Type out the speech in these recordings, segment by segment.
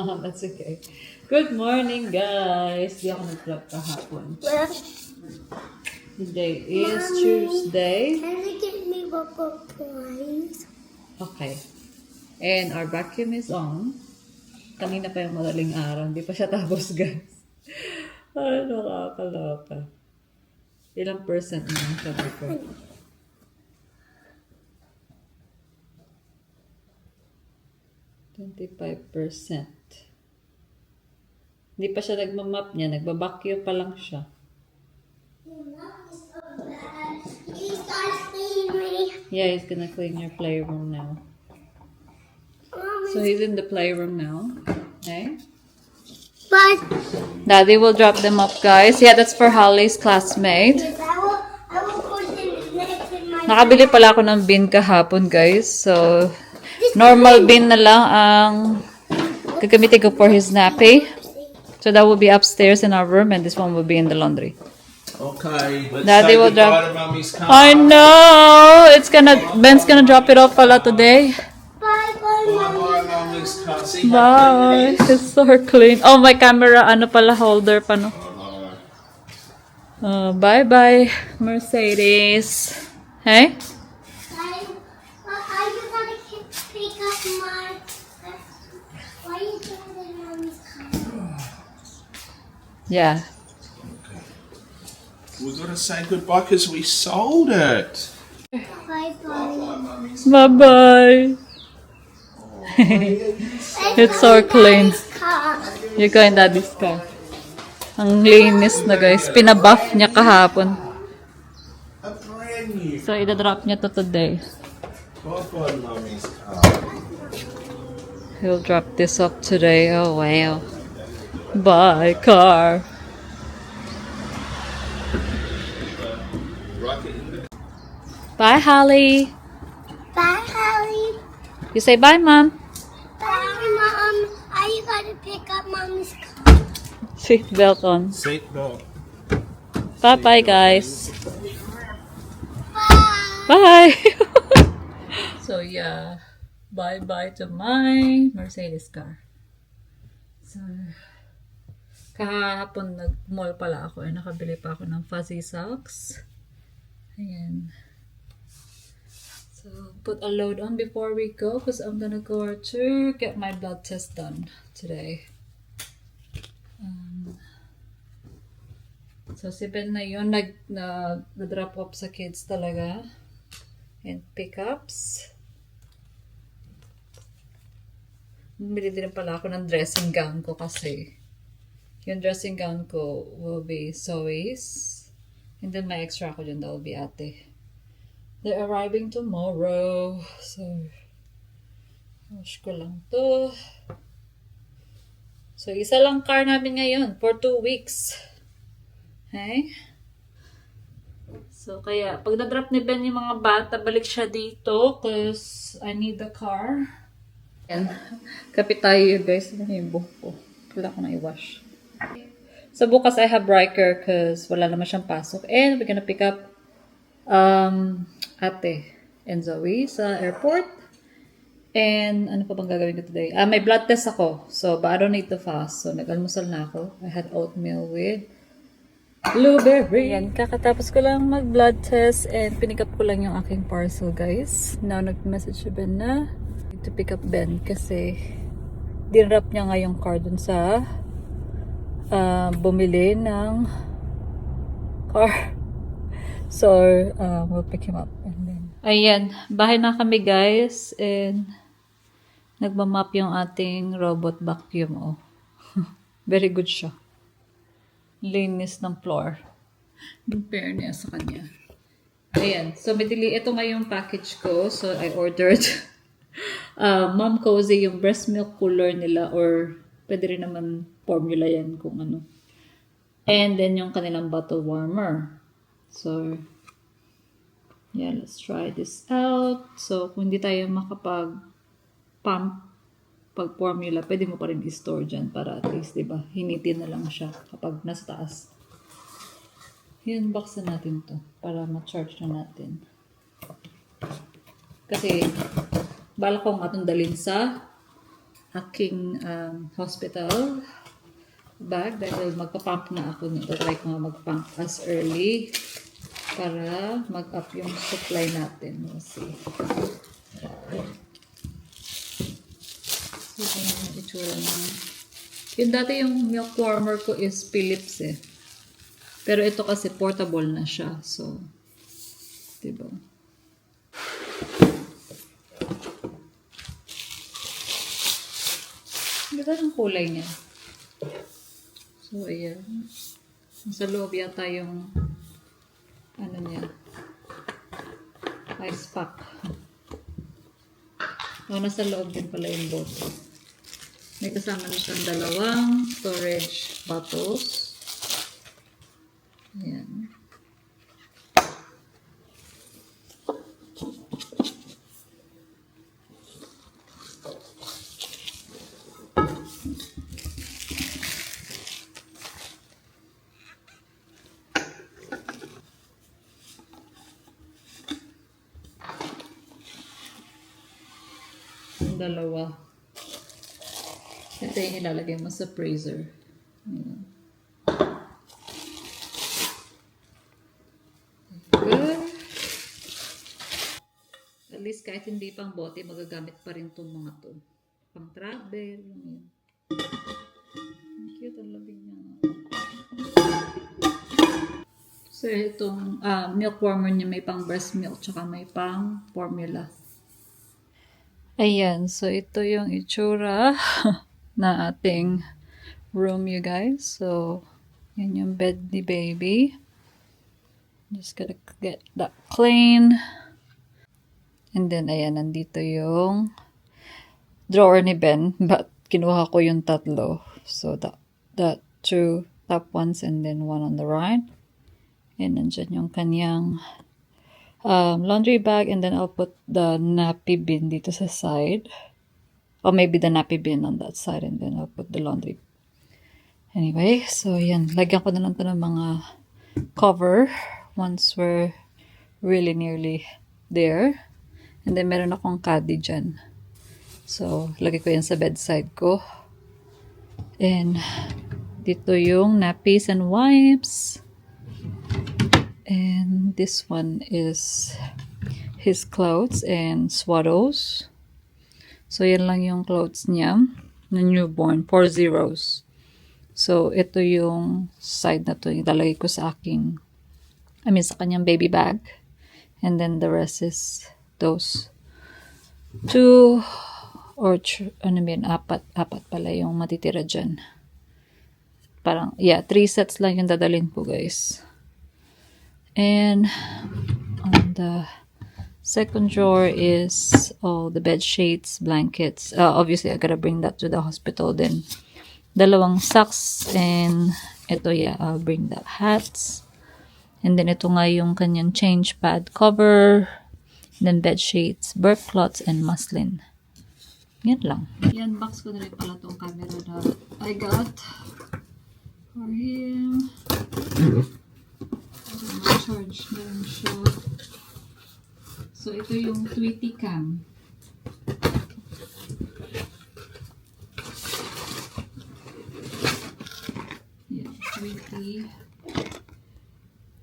That's okay. Good morning, guys. Di ako nag-vlog kahapon. Today is Mommy, Tuesday. can you get me Coco Points? Okay. And our vacuum is on. Kanina pa yung madaling araw. Hindi pa siya tapos, guys. Ay, nakakaloka. Ilang percent na lang siya before? 25%. Hindi pa siya nagmamap niya. Nagbabakyo pa lang siya. He's gonna clean me. Yeah, he's gonna clean your playroom now. Mommy, So he's in the playroom now. Okay? but Daddy will drop them up, guys. Yeah, that's for Holly's classmate. yes, I will put them next in my Nakabili pala ako ng bin kahapon, guys. So, normal bin na lang ang gagamitin ko for his nappy. So that will be upstairs in our room and this one will be in the laundry. Okay, let's Daddy say will goodbye drop- to Mummy's car. I know! Ben's gonna drop it off pala today. Bye, bye, Bye Mommy. bye, Mummy's car. See how Bye! clean it is? It's so clean. Oh, my camera, ano pala, holder pa, no? Bye-bye, Mercedes. Hey? Are you gonna pick up my? Why are you doing it in Mommy's car? Yeah. We've got to say goodbye because we sold it. Bye, bye. Bye-bye. It's so clean. Car. You're going daddy's car. Ang linis na, guys. Pinabuff niya kahapon. A brand new. So, ida-drop niya to today. Bye bye, Mummy's car. He'll drop this up today. Oh, wow. Bye, car. Right in the Bye, Holly. Bye, Holly. You say bye, Mom. Bye, Mom. Are you gonna pick up Mommy's car? Seatbelt on. seatbelt. Bye-bye, guys. Bye. Bye! So, yeah. Bye-bye to my Mercedes car. So, kahapon nag-mall pala ako. Nakabili pa ako ng fuzzy socks. Ayan. So, put a load on before we go because I'm gonna go to get my blood test done today. So, si Ben na yun, nag-drop off sa kids talaga. And pickups. Bumili din pala ako ng dressing gown ko kasi yung dressing gown ko will be Zoe's. And then my extra ko dyan, that will be ate. They're arriving tomorrow. So, wash ko lang to. So, isa lang car namin ngayon for 2 weeks. Okay? So, kaya, pag na-drop ni Ben yung mga bata, balik siya dito because I need the car. Yan. Kapit tayo guys. Ano yung buhok ko? Wala ko na i-wash. So, bukas I have Riker because wala naman siyang pasok. And we're gonna pick up ate and Zoe sa airport. And ano pa bang gagawin ko today? May blood test ako. So, but I don't need to fast. So, nag-almusal na ako. I had oatmeal with blueberry. Yan, kakatapos ko lang mag-blood test and pinick up ko lang yung aking parcel, guys. Now, nag-message si Ben na to pick up Ben kasi dinrap niya nga yung car dun sa bumili ng car. So, we'll pick him up. And then, ayan, bahay na kami, guys. And nagmamap yung ating robot vacuum, oh. Very good siya. Linis ng floor. In fairness sa kanya. Ayan. So, ito nga yung package ko. So, I ordered Mom Cozy, yung breast milk cooler nila or pwede rin naman formula yan kung ano. And then, yung kanilang bottle warmer. So, yeah, let's try this out. So, kung hindi tayo makapag-pump pag-formula, pwede mo pa rin i-store dyan para at least, diba, hinitin na lang siya kapag nasa taas. Yun, box na natin to para ma-charge na natin. Kasi, bala ko nga itong dalhin sa aking hospital bag dahil magpa-pump na ako nito. Try ko nga mag-pump as early para mag-up yung supply natin. We'll see. So, ito na yung itsura na. Yung dati yung milk warmer ko is Philips eh. Pero ito kasi portable na siya. So, diba? Ganda ng kulay niya. So, ayan. Sa loob yata yung ano niya. Ice pack. O, nasa loob din pala yung bote. May kasama na siyang dalawang storage bottles. Ayan. Yung dalawa. Ito yung ilalagay mo sa freezer. Ayan. Good. At least kahit hindi pang bote, magagamit pa rin itong mga to. Pang travel. Ayan. Ang cute, ang labing niya. So, itong milk warmer niya may pang breast milk tsaka may pang formula. Ayan, so ito yung itsura na ating room, you guys. So, yan yung bed ni baby. Just gotta get that clean. And then, ayan, nandito yung drawer ni Ben. But, kinuha ko yung tatlo. So, that two top ones and then one on the right. And nandyan yung kanyang laundry bag, and then I'll put the nappy bin dito sa side. Or maybe the nappy bin on that side, and then I'll put the laundry. Anyway, so yan. Lagyan ko na lang ito ng mga cover once we're really nearly there. And then meron akong caddy dyan. So, lagay ko yan sa bedside ko. And dito yung nappies and wipes. And this one is his clothes and swaddles. So, yan lang yung clothes niya na newborn. 4 zeros. So, ito yung side na to. Ilalagay ko sa sa kanyang baby bag. And then the rest is those 2 or apat pala yung matitira dyan. Parang, 3 sets lang yung dadalhin po, guys. And on the second drawer is all the bed sheets, blankets. Obviously, I gotta bring that to the hospital. Then, dalawang socks. And ito, I'll bring the hats. And then, ito nga yung kanyang change pad cover. And then, bed sheets, burp cloths, and muslin. Yan lang. Yan, box ko na rin pala itong camera na I got for him. Charge na lang siya. So, ito yung Tweety Cam. Yeah, Tweety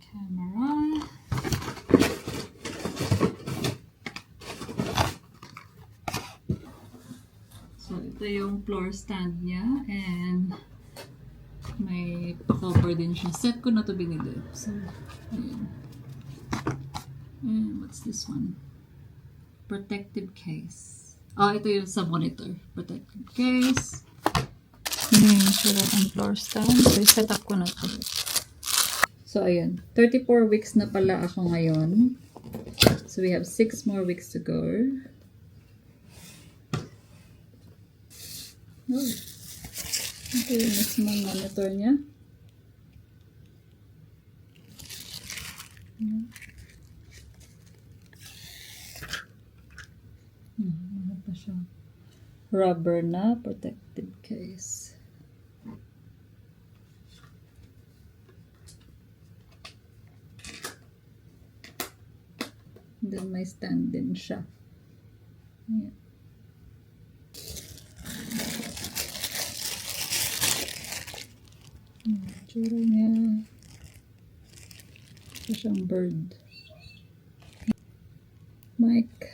camera. So, ito yung floor stand niya. And may pa-cover din siya. Set ko na to binili. So, ayan. And what's this one? Protective case. Ito yung sa monitor. Protective case. Yung sura ang floor stand. So, set up ko na to. So, ayan. 34 weeks na pala ako ngayon. So, we have 6 more weeks to go. Oh. Ito yung mismong monitor niya. Ano pa siya? Rubber na protective case. And then may stand din siya. Ayan. Tsura niya. Ito siyang bird. Mike.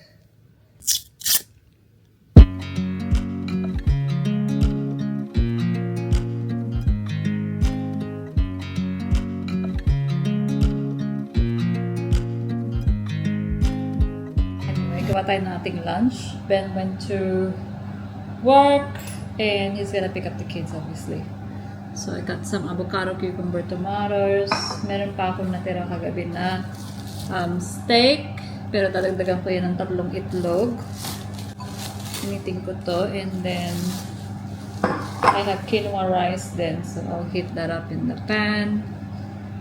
Anyway, gawa tayo ng ating lunch. Ben went to work and he's gonna pick up the kids obviously. So I got some avocado, cucumber, tomatoes. Meron pa akong natira kagabi na steak. Pero dadagdagan ko yan ng 3 itlog. Initing ko to. And then I have quinoa rice then. So I'll heat that up in the pan.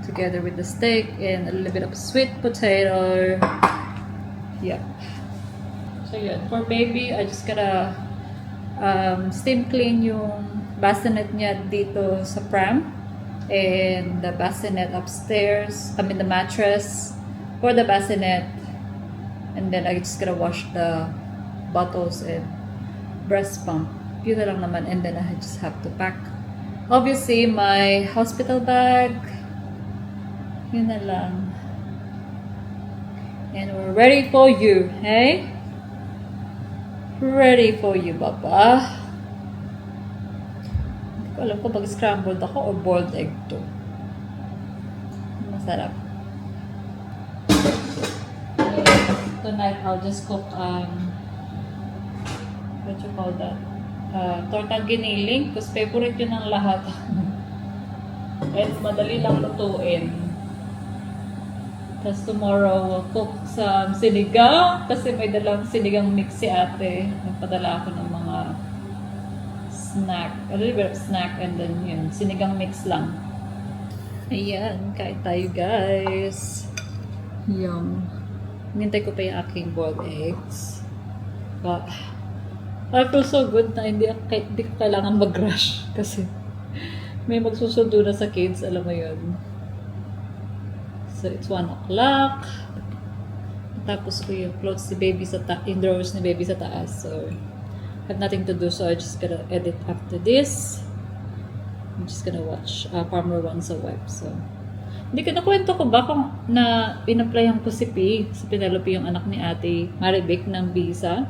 Together with the steak and a little bit of sweet potato. Yep. So yun. For baby, I just gotta steam clean yung bassinet niya dito sa pram and the bassinet upstairs, the mattress for the bassinet, and then I just gotta wash the bottles and breast pump. Yun na lang naman, and then I just have to pack obviously my hospital bag. Yun na lang, and we're ready for you. Hey, ready for you, Papa. Alam ko pag scrambled ako or boiled egg to. Masarap. Tonight I'll just cook what you call that? Tortang giniling because favorite yun ng lahat. And madali lang lutuin. Tapos tomorrow we'll cook some sinigang kasi may dalang sinigang mix si ate. Nagpadala ako ng mga snack, a little bit of snack, and then yun, sinigang mix lang. Ayan, kain tayo guys. Yum. Hinintay ko pa yung aking boiled eggs. But I feel so good na hindi ko kailangan mag-rush kasi may magsusundo na sa kids, alam mo yun. So it's 1 o'clock. Tapos ko yung clothes ni baby yung drawers ni baby sa taas. So have nothing to do, so I just gonna edit after this. I'm just gonna watch Farmer Wants a Wife. So, hindi ko nakwento ko ba kung na in-applyan ko si Penelope, yung anak ni Ate Maribek ng visa.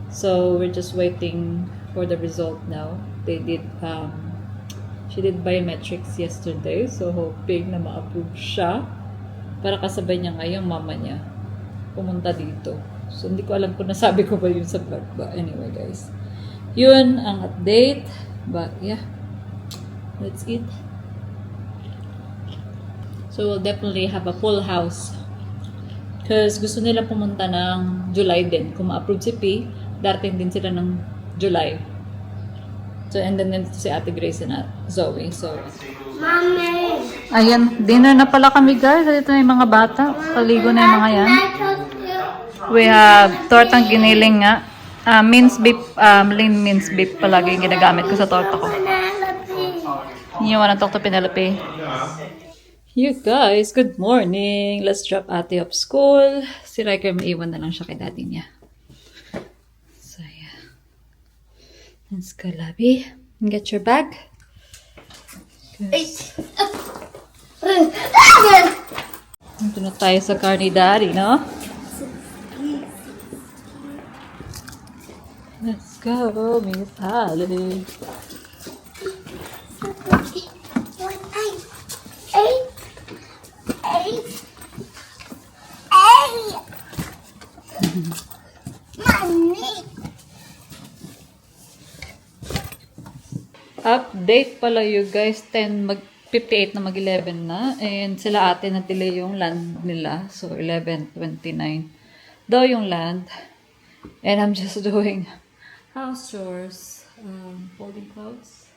So, we're just waiting for the result now. They did, she did biometrics yesterday, so hoping na ma-approve siya para kasabay niya nga yung mama niya pumunta dito. So, hindi ko alam kung nasabi ko ba yun sa vlog. But anyway, guys. Yun ang update. But, yeah. Let's eat. So, we'll definitely have a full house. Because gusto nila pumunta ng July din. Kung ma-approve si P, darating din sila ng July. So, and then si Ate Grace and Zoe. So, Mommy. ayan. Dinner na pala kami, guys. Dito na yung mga bata. Paligo na yung mga yan. We have tortang giniling nga. Minced beef, lean minced beef palagi yung ginagamit ko sa torta ko. You wanna talk to Penelope? You guys, good morning. Let's drop Ate off school. Si Riker, maiwan na lang siya kay daddy niya. So, yeah. Let's go, Labi. Get your bag. Ito na tayo sa car ni daddy, no? Let's go, Miss Holly. Update pala you guys, 10:58 na mag-11 na. And sila ate na-delay yung land nila. So, 11:29 daw yung land. And I'm just doing house chores, folding clothes.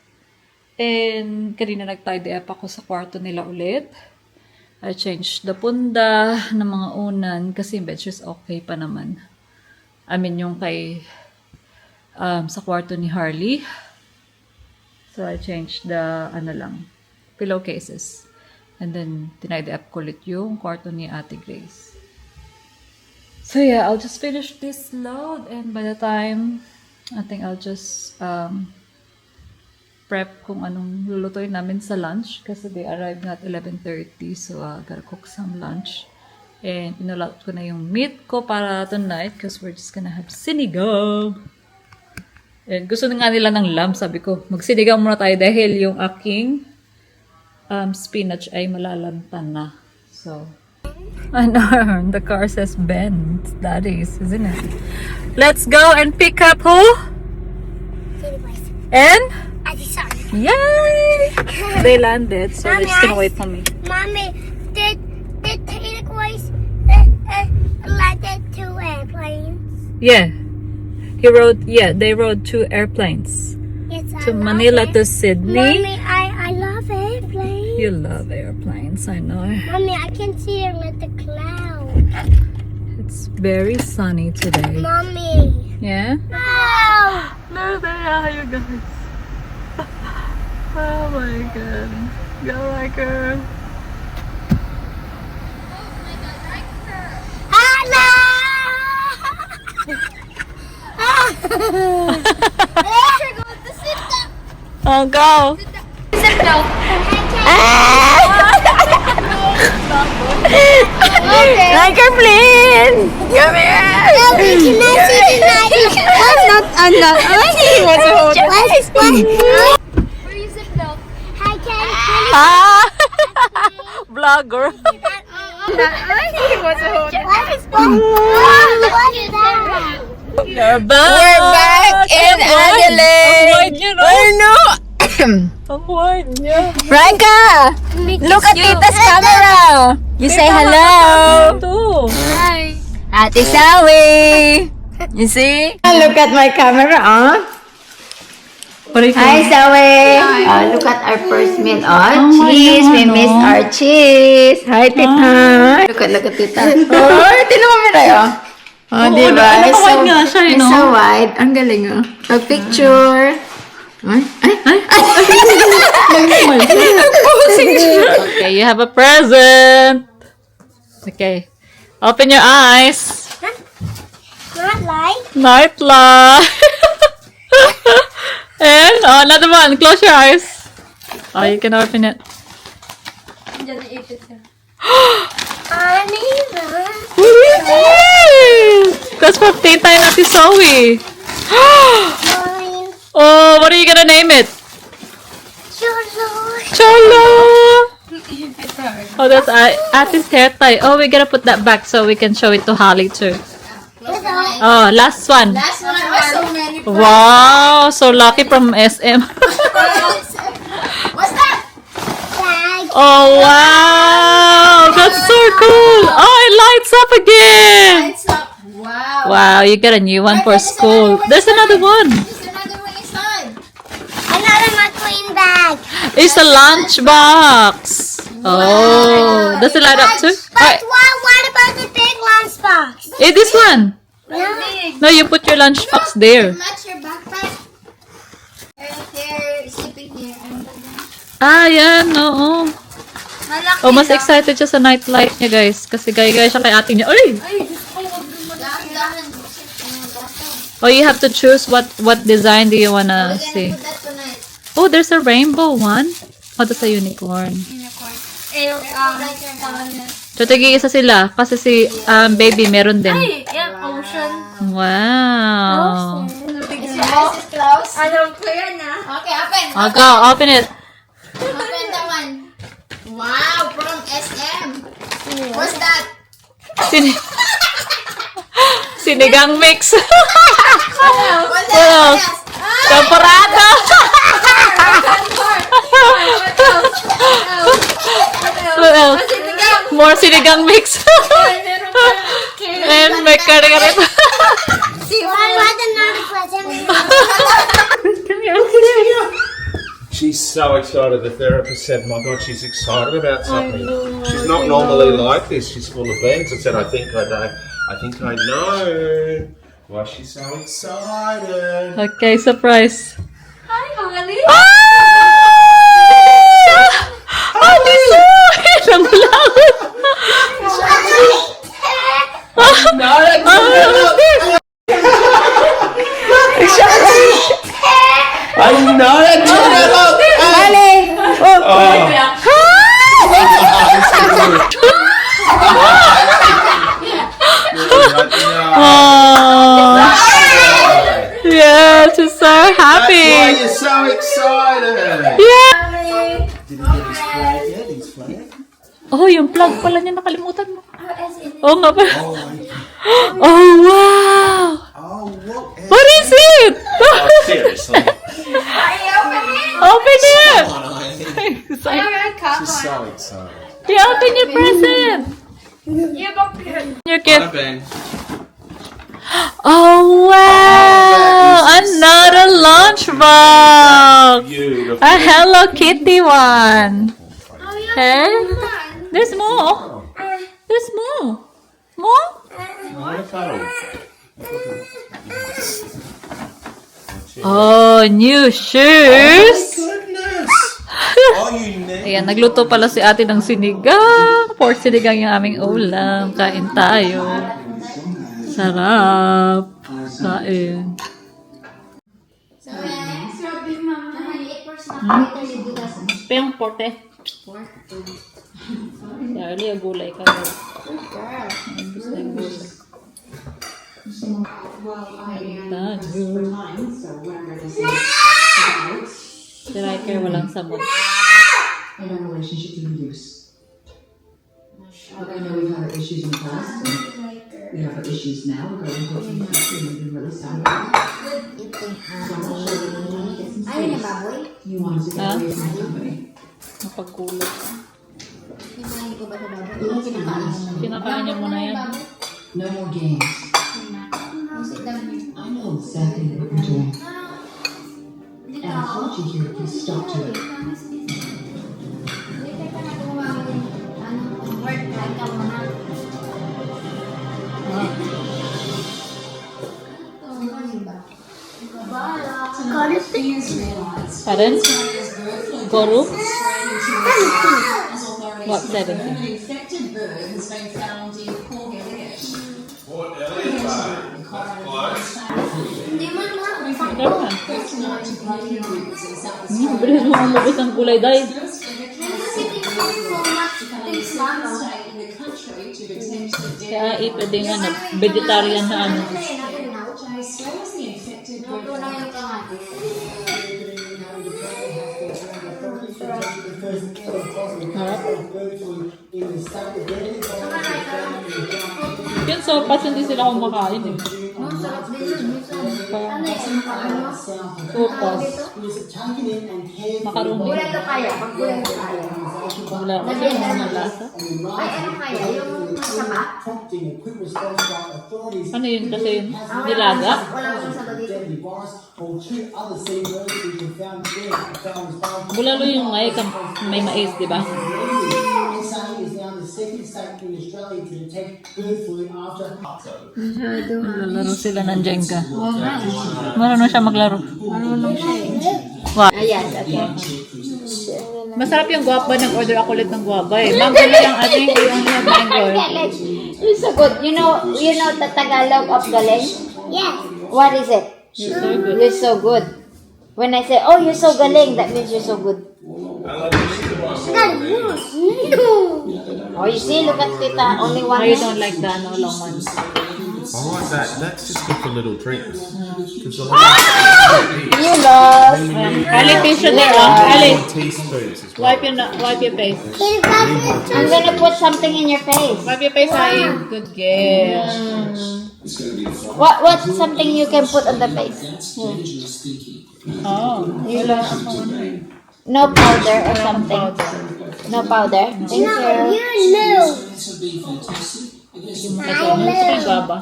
And kanina nag-tidy up ako sa kwarto nila ulit. I changed the punda ng mga unan kasi bedsheets okay pa naman. I mean yung kay sa kwarto ni Harley. So I changed the pillowcases. And then tinidy up ko ulit yung kwarto ni Ate Grace. So yeah, I'll just finish this load and by the time I think I'll just prep kung anong lulutuin namin sa lunch kasi they arrived at 11:30, so gotta cook some lunch. And inulat ko na yung meat ko para tonight because we're just gonna have sinigang. And gusto na nga nila ng lamb, sabi ko, magsinigang muna tayo dahil yung aking spinach ay malalantan na. So, I know, the car says Ben. It's Daddy's, isn't it? Let's go and pick up who? Anyways, And? I decided. Yay! They landed, so they're just gonna wait for me. Mommy, did Takeaways landed 2 airplanes? Yeah. They rode 2 airplanes. Yes, To Manila to Sydney. Mommy, I love airplanes. You love airplanes, I know. Mommy, I can see them at the clouds. It's very sunny today. Mommy. Yeah? No! No, there are you guys. Oh my god. Go like her. Hello! Oh, go. Like her, please. Come here. Mommy, can I see the night? I'm not. Where is it though? Hi, Ken. Ah! Vlogger. What is that? We're back. We're back in Adelaide. Ang wide niya. Franca, look at Tita's camera. You say hello. Ito. Ate Sawi. You see? Look at my camera, Hi, Sawi. Look at our first meal. Cheese. We miss our cheese. Hi, Tita. Look at Tita. Tinan mo mo tayo. Diba? Napaka-wide nga siya, It's so wide. Ang galing, Pag-picture. Okay, you have a present. Okay. Open your eyes. Not like. Nightlight. And another one. Close your eyes. Oh, you can open it. What is this? That's from Tita and Ate Zoe. Oh, what are you gonna name it? Cholo. Oh, that's Ate's hair tie. Oh, we gotta put that back so we can show it to Holly too. Oh, last one. Last one. So many. Wow, so lucky from SM. What's that? Oh, wow. That's so cool. Oh, it lights up again. It's up. Wow. Wow, you got a new one for school. There's another one. There's another one inside. Another McQueen bag. It's a lunch box. Oh, does it light up too? But what about the big lunchbox? Hey, this one. No. No, you put your lunch box there. Match your backpack. They're sleeping here. Ah, yan. Oo. Malaki Oh, mas excited siya sa nightlight niya, guys. Kasi gaya-gaya siya kay ate niya. Ay! Oh, you have to choose what design do you wanna see. Put that tonight. Oh, there's a rainbow one. Oh, that's a unicorn. So, tagi-isa sila. Kasi si baby meron din. Ocean. Wow. Is your eyes is closed? Clear na. Okay, open. Oh, go. Open it. Open that one. Wow, from SM. What's that? Sinigang mix. What's that? What else? Champorado. What else? More sinigang mix. And may kare-kare pa. What another present? Come here. She's so excited. The therapist said, "My God, she's excited about something. She's not normally like this. She's full of beans." I said, "I think I know. I think I know why she's so excited." Okay, surprise. Hi, Holly. Ah, this is ang lawit. No, I know that. Yeah! Did he get his flag yet? His flag? Oh, yung plug pala niya, nakalimutan mo. Oo nga ba? Oh, Oh, wow! oh, what? What is it? Oh, seriously. Open it! She's so excited. Yeah, open your present! Your gift. Ben. Oh, wow! Another lunchbox! Beautiful. A Hello Kitty one. Okay? There's more. There's more. More? Oh, new shoes. Goodness. Oh, you need. Ayan, nagluto pala si ate ng sinigang. Pork sinigang yung aming ulam. Kain tayo. Sarap. Kain. Pa yung pork eh. Dali, gulay ka. Gusto yung gulay. Si Riker walang samot. in our relationship to use. I know we've had issues in the past, and we have issues now regarding what we've been really sad about. So I'm not sure that you want to get some space. You wanted to get away from the company. Napagkulot. You want to be Kinakain niya muna yan. no more games. I know exactly what you're doing. And I told you here, please stop to it. Pardon? Guru? What, 17? infected bird has been found in Port Elliot. Port Elliot, Ganun. Bilis mo umubos ng kulay dahil. Kaya pwede nga na vegetarian na ano. Yung sopas hindi sila kumakain eh. Sopas. Makaroni. Wala kasi yung mga lasa. Ano yun kasi yun? Nilaga? Bulalo yung may mais, di ba? Naglalaro sila ng Jenga. Marunong siya maglaro. Marunong siya eh. Wow. Ayan, okay. Masarap yung guwapa. Nag-order ako ulit ng guwapa eh. Mango na lang ating yung mango. You're so good. You know the Tagalog of galing? Yes. What is it? You're so good. You're so good. When I say, oh, you're so galing, that means you're so good. Oh, you see, look at Tita, only one. I don't like the long ones. I like that. That's just good for little drinks. You lost. Ali, tissue there. Ali, Teaspoons as well. wipe your face. I'm gonna put something in your face. Wipe your face, Ai. Good girl. What's something you can put on the face? Oh, you lost. No powder or something. No powder. Thank you. You know. Baba.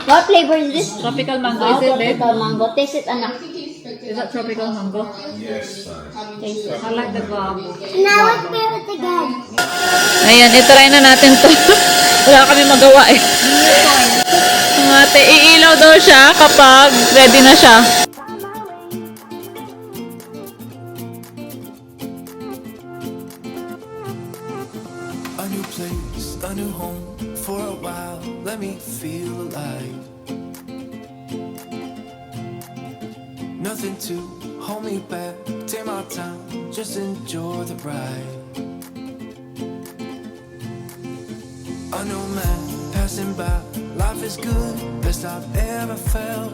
What flavor is this? Tropical mango, Oh, is it, babe? tropical mango. Taste it, anak. Is that tropical mango? Yes, so. Taste it. I like the guava. Now let's pair it again. Ayan, itry na natin to. Wala kami magawa eh. Ang ate, iilaw daw siya kapag ready na siya. A new place, a new home. For a while, let me feel alive. Nothing to hold me back. Take my time, just enjoy the ride. A new man passing by. Life is good, best I've ever felt.